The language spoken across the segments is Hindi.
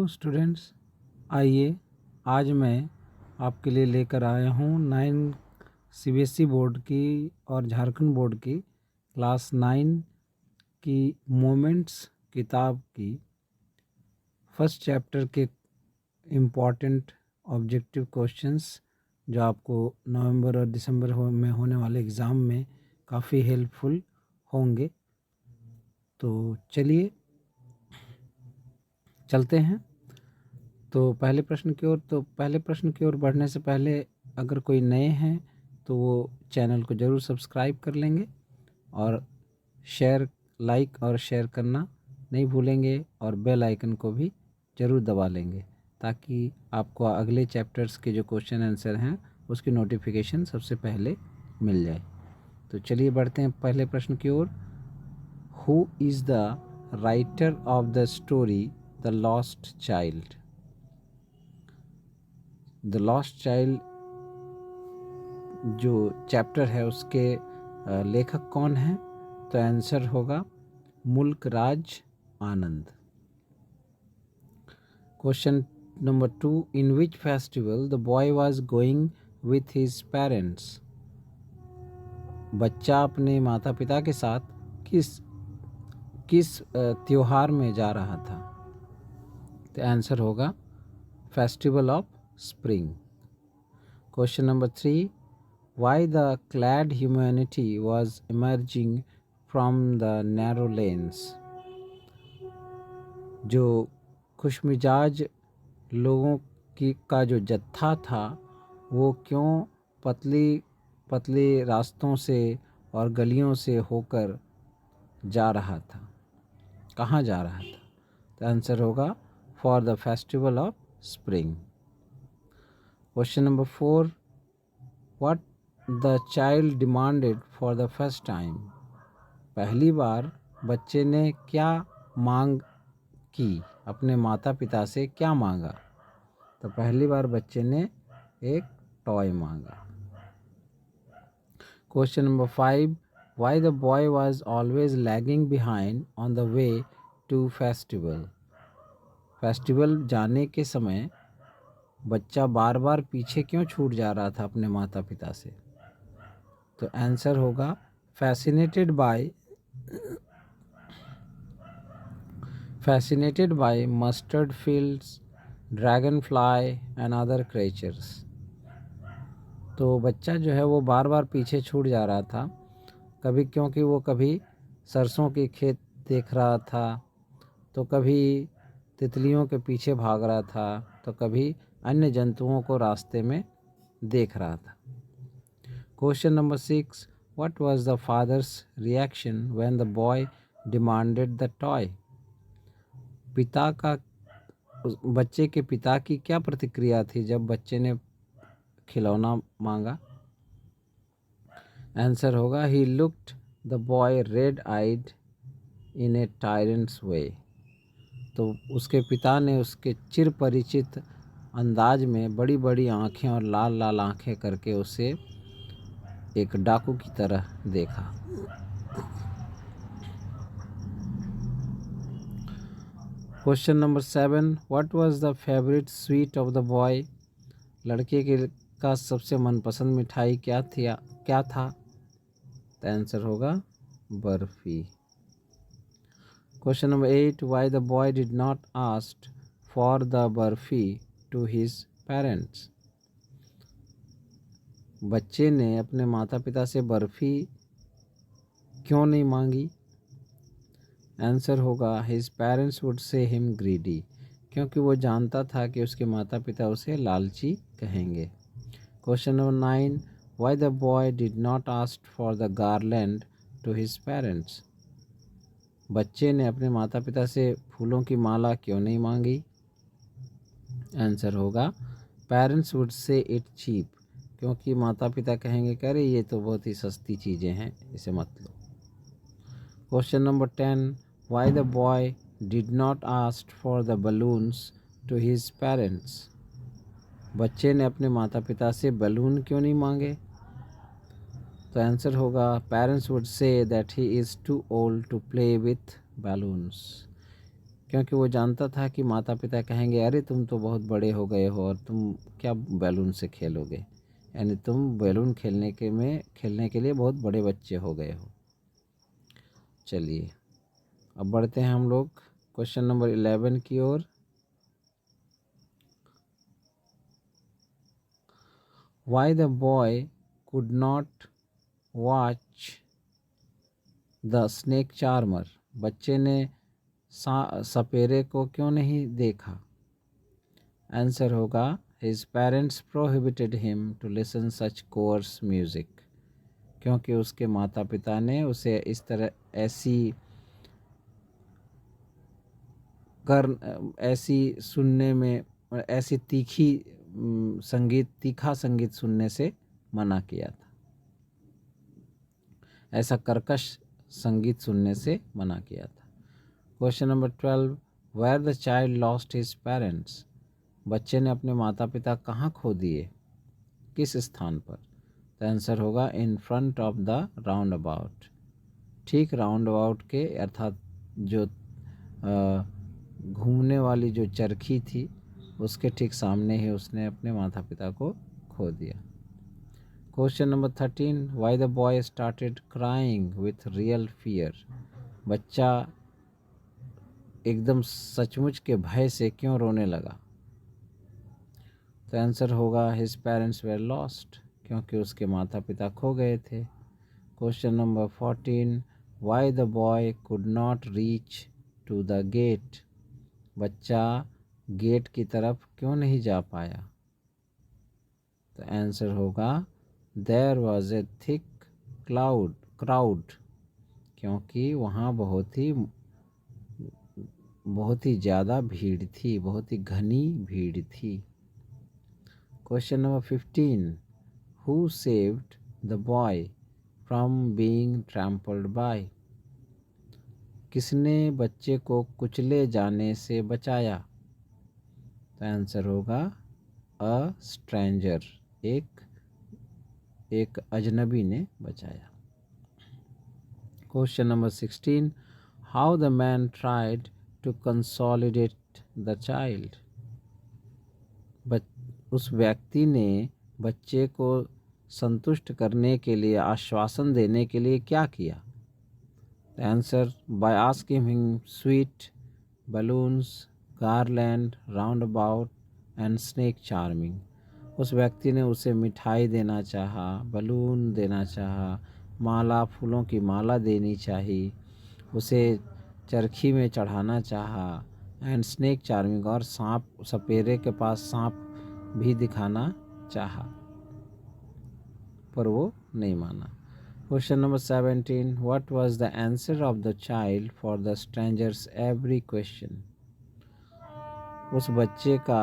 स्टूडेंट्स, आइए आज मैं आपके लिए लेकर आया हूँ 9 सीबीएसई बोर्ड की और झारखंड बोर्ड की क्लास 9 की मोमेंट्स किताब की फर्स्ट चैप्टर के इम्पॉर्टेंट ऑब्जेक्टिव क्वेश्चंस जो आपको नवंबर और दिसंबर में होने वाले एग्ज़ाम में काफ़ी हेल्पफुल होंगे। तो चलिए चलते हैं पहले प्रश्न की ओर बढ़ने से पहले अगर कोई नए हैं तो वो चैनल को ज़रूर सब्सक्राइब कर लेंगे और लाइक और शेयर करना नहीं भूलेंगे और बेल आइकन को भी ज़रूर दबा लेंगे ताकि आपको अगले चैप्टर्स के जो क्वेश्चन आंसर हैं उसकी नोटिफिकेशन सबसे पहले मिल जाए। तो चलिए बढ़ते हैं पहले प्रश्न की ओर। Who is the writer of the story the lost child? The lost child जो चैप्टर है उसके लेखक कौन हैं? तो आंसर होगा Mulk Raj Anand. Question number 2, in which festival the boy was going with his parents? बच्चा अपने माता पिता के साथ किस त्योहार में जा रहा था? तो आंसर होगा festival of spring. Question number 3, why the clad humanity was emerging from the narrow lanes? जो खुशमिजाज लोगों का जो जत्था था वो क्यों पतली रास्तों से और गलियों से होकर जा रहा था, कहाँ जा रहा था? तो आंसर होगा for the festival of spring. Question number 4, what the child demanded for the first time? पहली बार बच्चे ने क्या मांग की, अपने माता पिता से क्या मांगा? तो पहली बार बच्चे ने एक टॉय मांगा। Question number 5, why the boy was always lagging behind on the way to festival? Festival जाने के समय बच्चा बार बार पीछे क्यों छूट जा रहा था अपने माता पिता से? तो आंसर होगा fascinated by mustard fields, dragonfly and other creatures। तो बच्चा जो है वो बार बार पीछे छूट जा रहा था क्योंकि वो कभी सरसों के खेत देख रहा था, तो कभी तितलियों के पीछे भाग रहा था, तो कभी अन्य जंतुओं को रास्ते में देख रहा था। Question number 6, what was the father's reaction when the boy demanded the toy? बच्चे के पिता की क्या प्रतिक्रिया थी जब बच्चे ने खिलौना मांगा? आंसर होगा he looked the boy red-eyed in a tyrant's way। तो उसके पिता ने उसके चिर परिचित अंदाज में बड़ी बड़ी आँखें और लाल लाल आँखें करके उसे एक डाकू की तरह देखा। Question number 7, what was the favourite sweet of the boy? लड़के का सबसे मनपसंद मिठाई क्या था? तो आंसर होगा barfi. Question number 8, why the boy did not ask for the barfi to his parents? बच्चे ने अपने माता पिता से बर्फी क्यों नहीं मांगी? आंसर होगा हिज पेरेंट्स वुड से हिम ग्रीडी, क्योंकि वो जानता था कि उसके माता पिता उसे लालची कहेंगे। Question number 9, why the boy did not ask for the garland to his parents? बच्चे ने अपने माता पिता से फूलों की माला क्यों नहीं मांगी? आंसर होगा parents would say it cheap, क्योंकि माता पिता कहेंगे कि अरे ये तो बहुत ही सस्ती चीज़ें हैं, इसे मत लो। Question number 10, why the boy did not ask for the balloons to his parents? बच्चे ने अपने माता पिता से बलून क्यों नहीं मांगे? तो आंसर होगा parents would say that he is too old to play with balloons, क्योंकि वो जानता था कि माता पिता कहेंगे अरे तुम तो बहुत बड़े हो गए हो और तुम क्या बैलून से खेलोगे, यानी तुम बैलून खेलने के लिए बहुत बड़े बच्चे हो गए हो। चलिए अब बढ़ते हैं हम लोग क्वेश्चन नंबर 11 की ओर। Why the boy could not watch the snake charmer, बच्चे ने सपेरे को क्यों नहीं देखा? आंसर होगा his parents prohibited him to listen such coarse music, क्योंकि उसके माता पिता ने उसे इस तरह ऐसी सुनने में ऐसी तीखा संगीत सुनने से मना किया था, ऐसा कर्कश संगीत सुनने से मना किया था। Question number 12, where the child lost his parents, बच्चे ने अपने माता पिता कहाँ खो दिए, किस स्थान पर? तो आंसर होगा in front of the round about, ठीक राउंड अबाउट के अर्थात जो घूमने वाली जो चरखी थी उसके ठीक सामने ही उसने अपने माता पिता को खो दिया। Question number 13, Y the boy started crying with real fear, बच्चा एकदम सचमुच के भय से क्यों रोने लगा? तो आंसर होगा हिज पेरेंट्स वेर लॉस्ट, क्योंकि उसके माता पिता खो गए थे। Question number 14, why the boy could not reach to the gate, बच्चा गेट की तरफ क्यों नहीं जा पाया? तो आंसर होगा there was a thick crowd, क्योंकि वहाँ बहुत ही ज़्यादा भीड़ थी, बहुत ही घनी भीड़ थी। Question number 15, who saved the boy from being trampled by, किसने बच्चे को कुचले जाने से बचाया? तो आंसर होगा अ स्ट्रेंजर, एक अजनबी ने बचाया। Question number 16, how the man tried to consolidate the child, उस व्यक्ति ने बच्चे को संतुष्ट करने के लिए, आश्वासन देने के लिए क्या किया? Answer by asking him sweet, balloons, garland, round about and snake charming, उस व्यक्ति ने उसे मिठाई देना चाहा, बलून देना चाहा, माला, फूलों की माला देनी चाहिए, उसे चरखी में चढ़ाना चाहा, एंड स्नेक चार्मिंग, और सपेरे के पास सांप भी दिखाना चाहा, पर वो नहीं माना। Question number 17, what was the answer of the child for the strangers every question, उस बच्चे का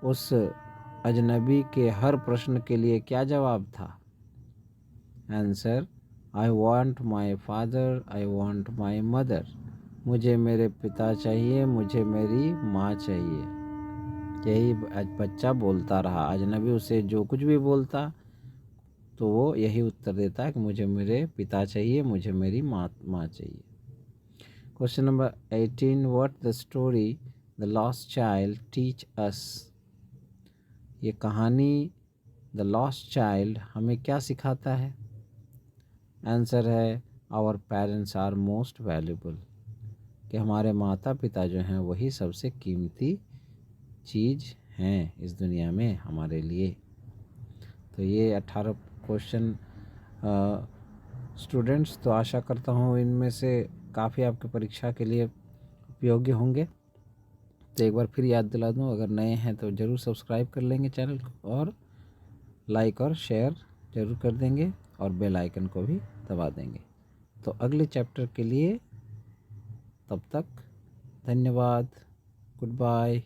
उस अजनबी के हर प्रश्न के लिए क्या जवाब था? Answer I want my father, I want my mother, मुझे मेरे पिता चाहिए, मुझे मेरी माँ चाहिए। यही बच्चा बोलता रहा, अजनबी उसे जो कुछ भी बोलता तो वो यही उत्तर देता कि मुझे मेरे पिता चाहिए, मुझे मेरी माँ चाहिए। Question number 18, what the story the lost child teach us, ये कहानी द लॉस्ट चाइल्ड हमें क्या सिखाता है? आंसर है our parents are most valuable, कि हमारे माता पिता जो हैं वही सबसे कीमती चीज़ हैं इस दुनिया में हमारे लिए। तो ये 18 क्वेश्चन स्टूडेंट्स, तो आशा करता हूँ इनमें से काफ़ी आपके परीक्षा के लिए उपयोगी होंगे। तो एक बार फिर याद दिला दूँ, अगर नए हैं तो ज़रूर सब्सक्राइब कर लेंगे चैनल को, और लाइक और शेयर ज़रूर कर देंगे, और बेल आइकन को भी दबा देंगे। तो अगले चैप्टर के लिए तब तक धन्यवाद, गुड बाय।